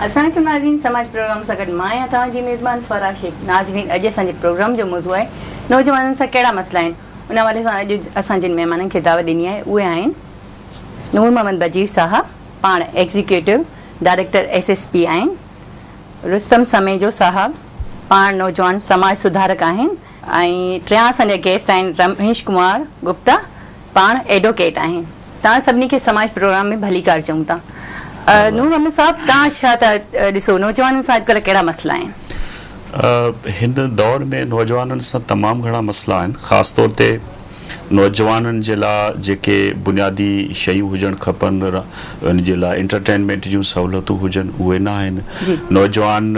अस्सलाम वालेकुम नाज़रीन, समाज प्रोग्राम सां गॾु मां आहियां तव्हांजी मेज़बान फराह शेख। नाज़रीन, अॼु असांजे प्रोग्राम जो मौज़ू आहे नौजवाननि सां कहिड़ा मसइला आहिनि। उन हवाले सां अॼु असां जिन महिमाननि खे दावत ॾिनी आहे उहे आहिनि नूर मोहम्मद बजीर साहब, पाण एग्ज़ीक्यूटिव डायरेक्टर SSP आहिनि, रुस्तम समेजो साहब, पाण नौजवान समाज सुधारक आहिनि, ऐं टियां असांजा गेस्ट आहिनि रमेश कुमार गुप्ता, पाण एडवोकेट आहिनि। तव्हां सभिनी खे समाज प्रोग्राम में भली कार चऊं था। नूर मोहम्मद साहब, तव्हां छा था ॾिसो, नौजवाननि सां अॼुकल्ह कहिड़ा मसइला आहिनि? हिन दौर में नौजवाननि सां तमामु घणा मसइला आहिनि। ख़ासि तौर ते नौजवाननि जे लाइ जेके बुनियादी शयूं हुजणु खपनि, उन जे लाइ एंटरटेनमेंट जूं सहूलियतूं हुजनि, उहे न आहिनि। नौजवान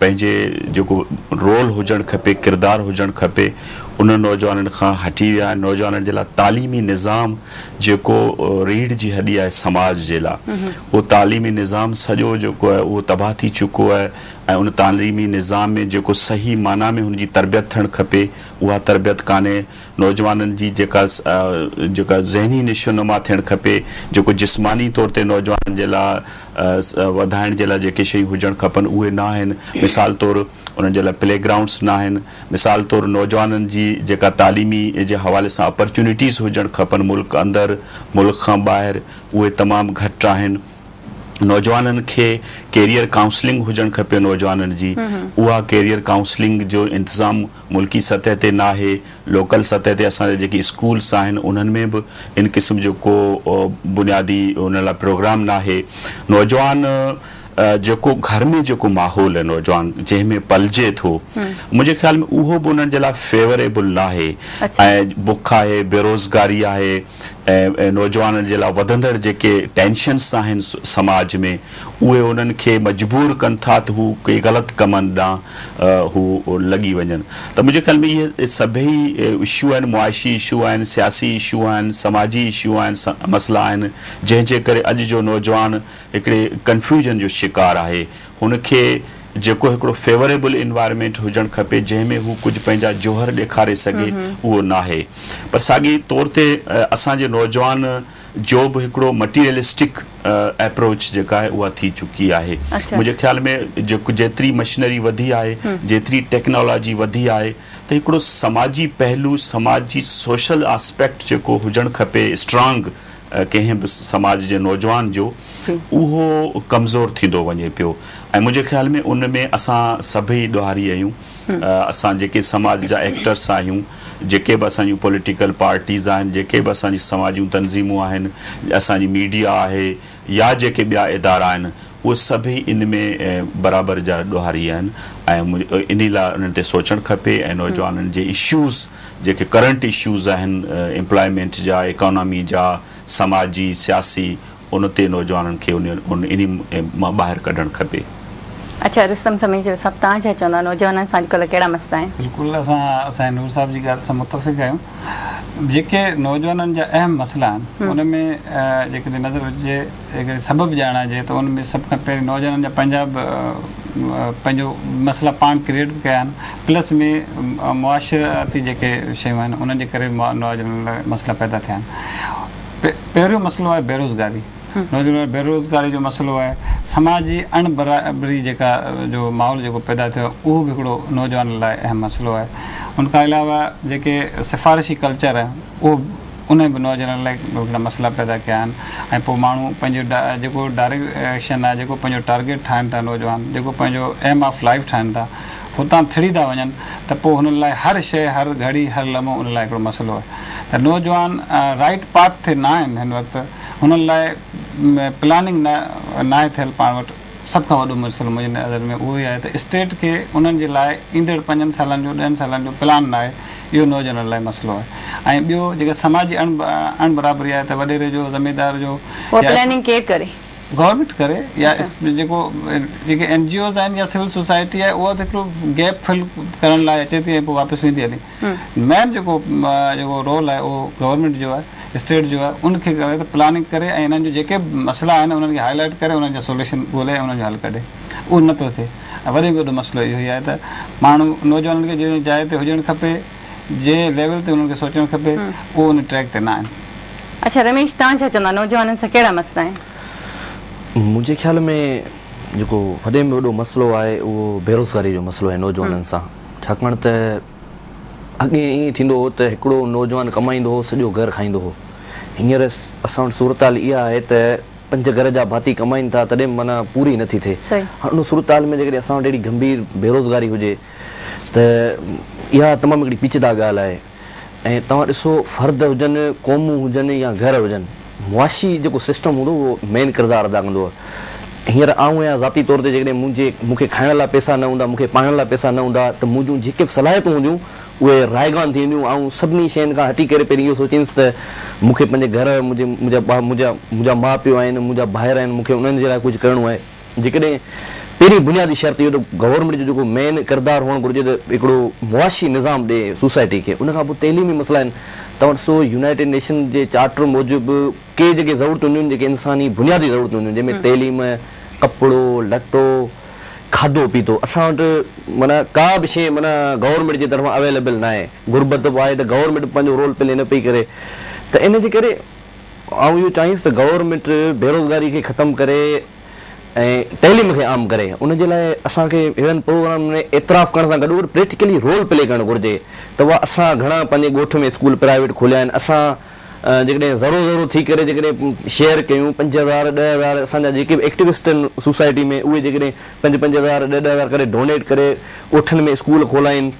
पंहिंजे जेको रोल हुजणु खपे, किरदारु हुजणु खपे, उन नौजवाननि खां हटी विया आहिनि। नौजवाननि जे लाइ तालीमी निज़ाम जेको रीढ़ जी हॾी आहे समाज जे लाइ, उहो तालीमी निज़ाम सॼो जेको आहे उहो तबाह थी चुको आहे। ऐं उन तालीमी निज़ाम में जेको सही माना में हुनजी तरबियत थियणु खपे, उहा तरबियत कान्हे। नौजवाननि जी जेका ज़हनी निशोनुमा थियणु खपे, जेको जिस्मानी तौर ते नौजवाननि जे लाइ वधाइण जे लाइ जेके शयूं हुजणु खपनि, उहे न आहिनि। मिसाल तौरु उन्हनि जे लाइ प्ले ग्राउंड्स न आहिनि। मिसाल तौरु नौजवाननि जी जेका तालीमी जे हवाले सां अपॉर्चुनिटीज़ हुजणु खपनि मुल्क अंदरि, मुल्क खां ॿाहिरि, उहे तमामु घटि आहिनि। नौजवाननि खे कैरियर काउंसलिंग हुजणु खपे नौजवाननि जी, उहा कैरियर काउंसलिंग जो इंतज़ाम मुल्की सतह ते न आहे। लोकल सतह ते असांजा जेके स्कूल्स आहिनि उन्हनि में बि इन क़िस्म जो को बुनियादी उन लाइ प्रोग्राम न आहे। नौजवान जेको घर में जेको माहौल आहे नौजवान जंहिंमें पलिजे थो, मुंहिंजे ख़्याल में उहो बि उन्हनि जे लाइ फेवरेबल न आहे। ऐं बुख आहे, बेरोज़गारी आहे, ऐं नौजवाननि जे लाइ वधंदड़ जेके टेंशन्स आहिनि समाज में, उहे उन्हनि खे मजबूर कनि था त हू के ग़लति कमनि ॾांहुं हू लॻी वञनि। त मुंहिंजे ख़्याल में इहे सभई इशू आहिनि, मुआशी इशू आहिनि, सियासी इशू आहिनि, समाजी इशू आहिनि, मसइला आहिनि, जंहिंजे करे अॼु जो नौजवान हिकिड़े कंफ्यूजन जो शिकार आहे। हुनखे जेको हिकिड़ो फेवरेबल इन्वायरमेंट हुजणु खपे जंहिंमें हू कुझु पंहिंजा जोहर ॾेखारे सघे, उहो न आहे। पर साॻी तौर ते असांजे नौजवान जो बि हिकिड़ो मटीरियलिस्टिक अप्रोच जेका आहे उहा थी चुकी आहे। मुंहिंजे ख़्याल में जेको जेतिरी मशीनरी वधी आहे, जेतिरी टेक्नोलॉजी वधी आहे, त हिकिड़ो समाजी पहलू, समाजी सोशल आस्पेक्ट जेको हुजणु खपे स्ट्रांग कंहिं बि समाज जे नौजवान जो, उहो कमज़ोर थींदो वञे पियो। ऐं मुंहिंजे ख़्याल में उन में असां सभई ॾोहारी आहियूं। असां जेके समाज जा एक्टर्स आहियूं, जेके बि असांजूं पॉलिटिकल पार्टीज़ आहिनि, जेके बि असांजी समाजूं तंज़ीमूं आहिनि, असांजी मीडिया आहे या जेके ॿिया इदारा आहिनि, उहे सभई इन में बराबरि जा ॾोहारी आहिनि। ऐं इन लाइ उन्हनि ते सोचणु खपे ऐं नौजवाननि जे इश्यूज़ जेके करंट इश्यूज़ आहिनि, एम्प्लॉयमेंट जा, इकोनॉमी जा, समाजी, सियासी, उन ते नौजवाननि खे इन मां ॿाहिरि कढणु खपे। अच्छा, रुस्तम समेजो साहब, तव्हां छा चवंदा नौजवाननि सां अॼुकल्ह कहिड़ा मसइला आहिनि? बिल्कुलु, असांजे नूर साहब जी ॻाल्हि सां मुतफ़िक़ आहियूं। जेके नौजवाननि जा अहम मसइला आहिनि उन में जेकॾहिं नज़र अचे, जेकॾहिं सबबु ॼाणाइजे त उन में सभ खां पहिरीं नौजवाननि जा पंहिंजो मसइला पाण क्रिएट कया आहिनि, प्लस में मुआशरती जेके शयूं आहिनि उन्हनि जे करे नौजवाननि लाइ मसइला पैदा थिया आहिनि। पहिरियों मसइलो आहे बेरोज़गारी। नौजवान बेरोज़गारी जो मसइलो आहे, समाजी अणबराबरी जेका जो माहौल जेको पैदा थियो, उहो बि हिकिड़ो नौजवान लाइ अहम मसइलो आहे। उनखां अलावा जेके सिफ़ारिशी कल्चर आहे, उहो उन बि नौजवाननि लाइ हिकिड़ा मसइला पैदा कया आहिनि। ऐं पोइ माण्हू पंहिंजो जेको डायरेक्शन आहे, जेको पंहिंजो टारगेट ठाहिनि था नौजवान, जेको पंहिंजो एम ऑफ लाइफ ठाहिनि था, हुतां थिड़ी था वञनि, त पोइ हुननि लाइ हर शइ, हर घड़ी, हर लम्हो उन लाइ हिकिड़ो मसइलो आहे। त नौजवान राइट पाथ ते न आहिनि हिन वक़्तु, हुननि लाइ प्लानिंग न आहे थियल पाण वटि। सभ खां वॾो मसइलो मुंहिंजी नज़र में उहो ई आहे त स्टेट खे उन्हनि जे लाइ ईंदड़ 5 सालनि जो, 10 सालनि जो प्लान न आहे। इहो नौजवाननि लाइ मसइलो आहे। ऐं ॿियो जेका समाजी अणबराबरी आहे, त वॾेरे जो, ज़मीदार जो प्लानिंग केरु करे? गवर्नमेंट करे, या जेके NGOs आहिनि या सिविल सोसाइटी आहे, उहा त हिकिड़ो गैप फिल करण लाइ अचे थी ऐं पोइ वापसि वेंदी हली। मेन जेको रोल आहे उहो गवर्नमेंट जो आहे, स्टेट जो आहे। उनखे करे त प्लानिंग करे ऐं इन्हनि जो जेके मसइला आहिनि उन्हनि खे हाईलाइट करे, उन्हनि जा सोल्यूशन ॻोल्हे ऐं उन्हनि जो हल कढे। उहो न पियो थिए। वॾे में वॾो मसइलो इहो ई आहे त माण्हू नौजवाननि खे जंहिं जाइ ते हुजणु खपे, जंहिं लेवल ते उन्हनि खे सोचणु खपे, उहो उन ट्रैक ते न आहिनि। अच्छा रमेश, तव्हां छा चवंदा नौजवाननि सां कहिड़ा मसइला आहिनि? मुंहिंजे ख़्याल में जेको वॾे में वॾो मसइलो आहे उहो बेरोज़गारी जो मसइलो आहे नौजवाननि सां। छाकाणि त अॻे ईअं थींदो हो त हिकिड़ो नौजवान कमाईंदो हो, सॼो घरु खाईंदो हो। हींअर असां वटि सूरत हाल इहा आहे त 5 घर जा भाती कमाइनि था तॾहिं माना पूरी नथी थिए। हुन सूरत हाल में जेकॾहिं असां वटि अहिड़ी गंभीर बेरोज़गारी हुजे त इहा तमामु हिकिड़ी पिचदा ॻाल्हि आहे। ऐं तव्हां ॾिसो फ़र्द हुजनि, क़ौमूं हुजनि या घर हुजनि, मुआशी जेको सिस्टम हूंदो उहो मेन किरदारु अदा कंदो आहे। हींअर आऊं या ज़ाती तौर ते जेकॾहिं मूंखे खाइण लाइ पैसा न हूंदा, मूंखे पाइण लाइ पैसा न हूंदा त मुंहिंजूं जेके बि सलाहियतूं हूंदियूं उहे रायगान थींदियूं। ऐं सभिनी शयुनि खां हटी करे पहिरीं इहो सोचींसि त मूंखे पंहिंजे घर मुंहिंजा माउ पीउ आहिनि, मुंहिंजा भाइर आहिनि, मूंखे उन्हनि जे लाइ कुझु करिणो आहे। जेकॾहिं पहिरीं बुनियादी शर्त इहो त गवर्नमेंट जो जेको मेन किरदारु हुअणु घुरिजे त हिकिड़ो मुआशी निज़ाम ॾे सोसाइटी खे। उनखां पोइ तइलीमी मसइला आहिनि। तव्हां ॾिसो यूनाइटेड नेशन जे चार्टर मूजिबि के जेके ज़रूरतूं हूंदियूं आहिनि, जेके इंसानी बुनियादी ज़रूरतूं हूंदियूं आहिनि, जंहिंमें तइलीम, कपिड़ो, लटो, खाधो पीतो, असां वटि माना का बि शइ माना गवर्नमेंट जे तरफ़ां अवेलेबल न आहे। गुरबत बि आहे त गवर्नमेंट पंहिंजो रोल प्ले न पई करे। त इन जे करे आउं इहो चाहींसि त गवर्नमेंट बेरोज़गारी खे ख़तमु करे ऐं तइलीम खे आम करे। उनजे लाइ असांखे अहिड़नि प्रोग्राम में एतिराफ़ करण सां गॾु प्रैक्टिकली रोल प्ले करणु घुरिजे। त उहा असां घणा पंहिंजे ॻोठ में स्कूल प्राइवेट खोलिया आहिनि। असां जेकॾहिं ज़रूरु थी करे जेकॾहिं शेयर कयूं 5,000 10,000 असांजा जेके बि एक्टिविस्ट आहिनि सोसाइटी में, उहे जेकॾहिं 5,000 10,000 करे डोनेट करे ॻोठनि में स्कूल खोलाइनि।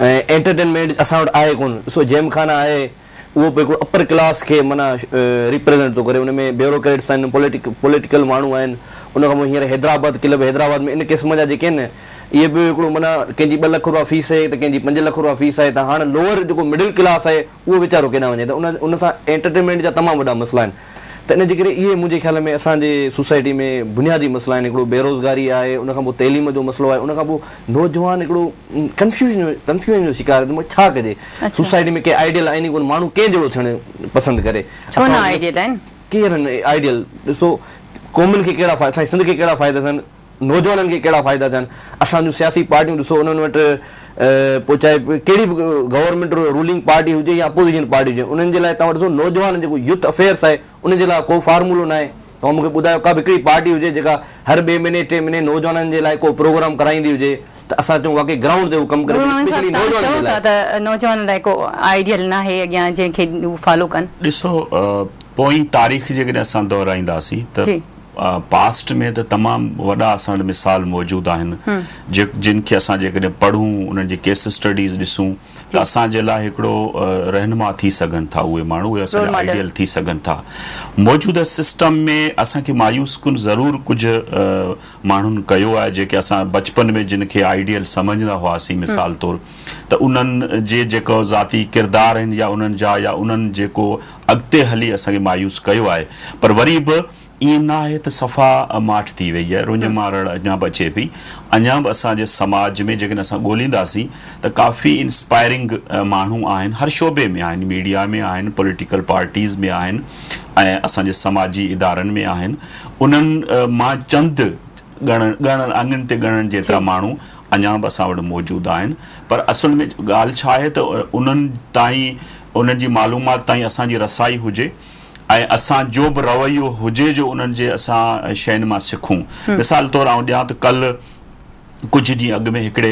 ऐं एंटरटेनमेंट असां वटि आहे कोन। ॾिसो जेमखाना आहे, उहो बि हिकिड़ो अपर क्लास खे माना रिप्रेज़ेंट थो करे। उन में ब्यूरोक्रेट्स आहिनि, पॉलिटिकल माण्हू आहिनि। उन खां पोइ हींअर हैदराबाद क्लब, हैदराबाद में इन क़िस्म जा जेके आहिनि इहे बि हिकिड़ो माना कंहिंजी 2 लख रुपया फीस आहे त कंहिंजी 5 लख रुपया फीस आहे। त हाणे लोअर जेको मिडिल क्लास आहे उहो वीचारो केॾांहुं वञे। त उन सां एंटरटेनमेंट जा तमामु वॾा मसइला आहिनि। त इन जे करे इहे मुंहिंजे ख़्याल में असांजे सोसाइटी में बुनियादी मसइला आहिनि। हिकिड़ो बेरोज़गारी आहे, उनखां पोइ तइलीम जो मसइलो आहे, उनखां पोइ नौजवान हिकिड़ो कंफ्यूजन जो शिकार आहे। छा कजे? सोसाइटी में के आइडियल आहिनि कोन, माण्हू कंहिं जहिड़ो थियणु पसंदि करे? केरु आहिनि आइडियल? ॾिसो क़ौमुनि खे कहिड़ा फ़ाइदा, असांजे सिंध खे कहिड़ा फ़ाइदा थियनि, नौजवाननि खे कहिड़ा फ़ाइदा थियनि। असांजूं सियासी पार्टियूं ॾिसो, उन्हनि वटि पोइ चाहे कहिड़ी बि गवर्नमेंट रूलिंग पार्टी हुजे या अपोज़िशन पार्टी हुजे, उन्हनि जे लाइ तव्हां ॾिसो नौजवान जेको यूथ अफेयर्स आहे उनजे लाइ को फार्मूलो न आहे। तव्हां मूंखे ॿुधायो का बि हिकिड़ी पार्टी हुजे जेका हर 2 महीने 3 महीने नौजवाननि जे लाइ को प्रोग्राम कराईंदी हुजे त असां चऊं वाकई ग्राउंड ते उहो कमु करे। नौजवान लाइ को आइडियल न आहे अॻियां जंहिंखे फॉलो कनि। ॾिसो पोइ तारीख़ जेकॾहिं असां दोहराईंदासीं त पास्ट में त तमामु वॾा असां वटि मिसाल मौजूदु आहिनि जिन खे असां जेकॾहिं पढ़ूं, उन्हनि जी केस स्टडीज़ ॾिसूं त असांजे लाइ हिकिड़ो रहनुमा थी सघनि था। उहे माण्हू उहे असांजा आइडियल थी सघनि था। मौजूदा सिस्टम में असांखे मायूस कुन ज़रूरु कुझु माण्हुनि कयो आहे जेके असां बचपन में जिन खे आइडियल सम्झंदा हुआसीं। मिसाल तौरु त उन्हनि जे जेको ज़ाती किरदार आहिनि या उन्हनि जा या उन्हनि जेको अॻिते हली असांखे मायूस कयो आहे। पर वरी बि ईअं न आहे त सफ़ा माठ थी वई आहे, रुञ मारड़ अञा बि अचे पई। अञा बि असांजे समाज में जेकॾहिं असां ॻोल्हींदासीं त काफ़ी इंस्पायरिंग माण्हू आहिनि, हर शोबे में आहिनि, मीडिया में आहिनि, पॉलिटिकल पार्टीज़ में आहिनि ऐं असांजे समाजी इदारनि में आहिनि। उन्हनि मां चंद ॻणनि अंगनि ते ॻणनि जेतिरा माण्हू अञा बि असां वटि मौजूदु आहिनि। पर असुल में ॻाल्हि छा आहे त उन्हनि ताईं, उन्हनि जी मालूमात ताईं असांजी रसाई हुजे ऐं असांजो बि रवैयो हुजे जो उन्हनि जे असां शयुनि मां सिखूं। मिसाल तौरु आउं ॾियां त कल्ह कुझु ॾींहं अॻु में हिकिड़े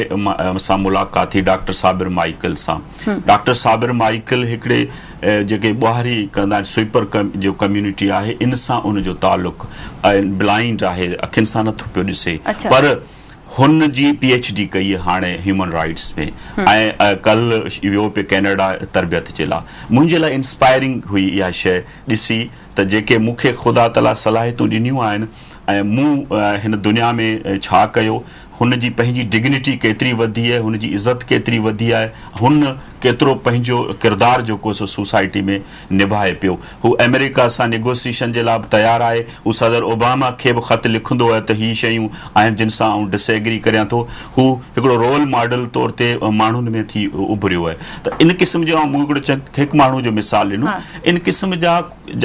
सां मुलाक़ात थी डॉक्टर साबिर माइकल सां। डॉक्टर साबिर माइकल हिकिड़े जेके ॿुहारी कंदा आहिनि स्वीपर जो कम्यूनिटी आहे, इन सां उनजो तालुक़ु ऐं ब्लाइंड आहे, अखियुनि सां नथो पियो ॾिसे। पर हुन जी PhD कई हाणे ह्यूमन राइट्स में ऐं कल्ह वियो पियो कैनेडा तरबियत जे लाइ। मुंहिंजे लाइ इंस्पायरिंग हुई इहा शइ ॾिसी त जेके मूंखे ख़ुदा ताला सलाहियतूं ॾिनियूं आहिनि ऐं मूं हिन दुनिया में छा कयो, हुन जी पंहिंजी डिग्निटी केतिरी वधी आहे, हुन जी इज़त केतिरी वधी आहे, हुन केतिरो पंहिंजो किरदारु जेको सो सोसाइटी में निभाए पियो। हू अमेरिका सां नेगोसिएशन जे लाइ बि तयारु आहे। हू सदर ओबामा खे बि ख़त लिखंदो आहे त हीअ शयूं आहिनि जिन सां आउं डिसएग्री करियां थो। हू हिकिड़ो रोल मॉडल तौर ते माण्हुनि में थी उभरियो आहे। त इन क़िस्म जो मूं हिकिड़ो माण्हू जो मिसाल ॾिनो। इन क़िस्म जा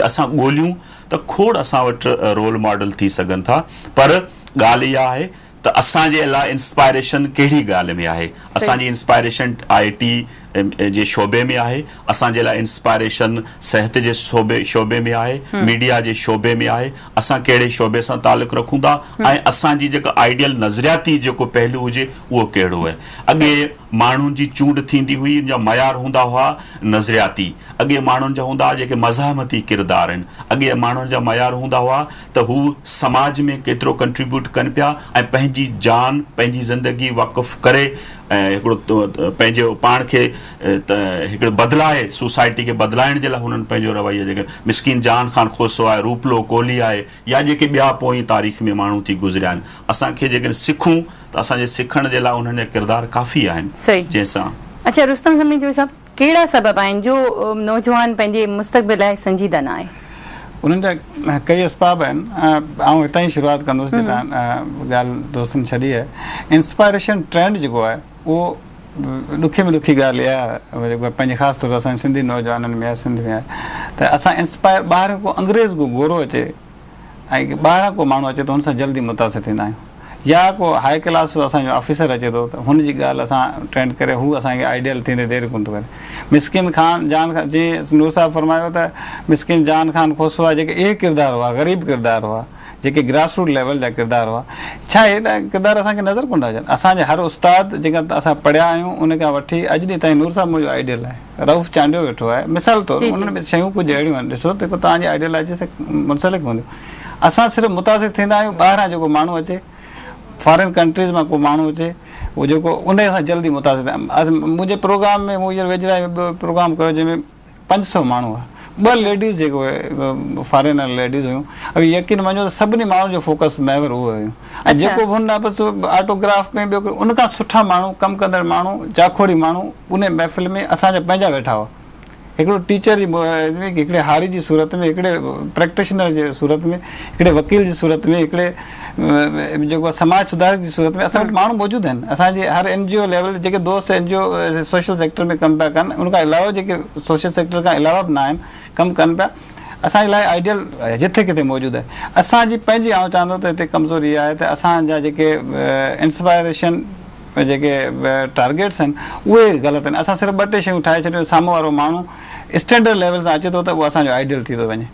असां ॻोल्हियूं त खोड़ असां वटि रोल मॉडल थी सघनि था। पर ॻाल्हि इहा आहे त असांजे लाइ इंस्पायरेशन कहिड़ी ॻाल्हि में आहे? असांजी इंस्पायरेशन IIT जे शोबे में आहे, असांजे लाइ इंस्पायरेशन सिहत जे शोबे में आहे, मीडिया जे शोबे में आहे, असां कहिड़े शोबे सां तालुक़ु रखूं था ऐं असांजी जेका आइडियल नज़रियाती जेको पहलू हुजे उहो कहिड़ो आहे। अॻे माण्हुनि जी चूंड थींदी हुई, उन जा मयार हूंदा हुआ नज़रियाती, अॻे माण्हुनि जा हूंदा हुआ जेके मज़ाहमती किरदार आहिनि, अॻे माण्हुनि जा मयार हूंदा हुआ त हू समाज में केतिरो कंट्रीब्यूट कनि पिया ऐं पंहिंजी जान पंहिंजी ज़िंदगी वक़ुफ़ करे ऐं हिकिड़ो पंहिंजो पाण खे हिकिड़ो बदिलाए, सोसाइटी खे बदिलाइण जे लाइ हुननि पंहिंजो रवैयो, जेके मिस्किन जान ख़ान खोसो आहे, रूपलो कोहली आहे, या जेके ॿिया पोइ तारीख़ में माण्हू थी गुज़रिया आहिनि, असांखे जेकॾहिं सिखूं त असांजे सिखण जे लाइ उन्हनि जा किरदार काफ़ी आहिनि जंहिंसां। अच्छा रुस्तम ज़मीन जो साहब, कहिड़ा सबब आहिनि जो नौजवान पंहिंजे मुस्तक़बिल लाइ संजीदा न आहे? उन्हनि जा कई असबाब आहिनि, ऐं हितां ई शुरूआति कंदुसि जितां ॻाल्हि दोस्तनि छॾी आहे। इंस्पायरेशन ट्रेंड जेको आहे उहो ॾुखे में ॾुखी ॻाल्हि इहा जेको पंहिंजे ख़ासि तौर असांजे सिंधी नौजवाननि में आहे, सिंध में आहे, त असां इंस्पायर ॿाहिरि को अंग्रेज़ को गोरो अचे ऐं ॿाहिरां को माण्हू अचे त हुन सां जल्दी मुतासिर थींदा आहियूं, या को हाई क्लास असांजो ऑफिसर अचे थो त हुनजी ॻाल्हि असां ट्रेंड करे हू असांखे आइडियल थींदे देरि कोन थो करे। मिस्किन ख़ान जान खान, जीअं नूर साहिबु फरमायो त मिस्किन जान ख़ान खोसो आहे, जेके इहे किरदार हुआ, ग़रीब किरदार हुआ, जेके ग्रास रूट लेवल जा किरदार हुआ, छा हेॾा किरदार असांखे नज़र कोन था अचनि। असांजे हर उस्ताद जेका असां पढ़िया आहियूं उन खां वठी अॼु ॾींहुं ताईं नूर साहिबु मुंहिंजो आइडियल आहे, रऊफ़ चांडियो वेठो आहे, मिसाल तौरु उन्हनि में शयूं कुझु अहिड़ियूं आहिनि, ॾिसो त तव्हांजी आइडियोलॉजी सां मुंसलिक हूंदियूं। असां सिर्फ़ु मुतासिर थींदा आहियूं ॿाहिरां जेको माण्हू अचे, फॉरेन कंट्रीज़ मां को माण्हू अचे, उहो जेको उन सां जल्दी मुतासिर। मुंहिंजे प्रोग्राम में मूं हींअर वेझिड़ा ॿियो प्रोग्राम कयो जंहिंमें 500 माण्हू हुआ, 2 लेडीज़ जेको फॉरेनर लेडीज़ हुयूं, अभी यकीन मञो त सभिनी माण्हुनि जो फोकस महवर उहे हुयूं, ऐं जेको बि हुन बसि ऑटोग्राफ में ॿियो उन खां सुठा माण्हू, कमु कंदड़ माण्हू, जाखोड़ी माण्हू उन महफ़िल में असांजा पंहिंजा वेठा हुआ। हिकिड़ो टीचर जी हिकिड़े हारी जी सूरत में, हिकिड़े प्रैक्टिशनर जे सूरत में, हिकिड़े वकील जी सूरत में, हिकिड़े जेको समाज सुधारक जी सूरत में असां वटि माण्हू मौजूदु आहिनि। असांजे हर NGO लेवल जेके दोस्त NGO सोशल सेक्टर में कमु पिया कनि, उनखां अलावा जेके सोशल सेक्टर खां अलावा बि न आहिनि, कमु कनि पिया, असांजे लाइ आइडियल जिथे किथे मौजूदु आहे। असांजी पंहिंजी, आउं चवंदो त हिते कमज़ोरी इहा आहे त असांजा जेके इंस्पायरेशन जेके टारगेट्स आहिनि उहे ग़लति आहिनि। असां सिर्फ़ु 2-3 शयूं ठाहे छॾियूं, साम्हूं वारो माण्हू स्टैंडर्ड लेवल सां अचे थो त उहो असांजो आइडियल थी थो वञे।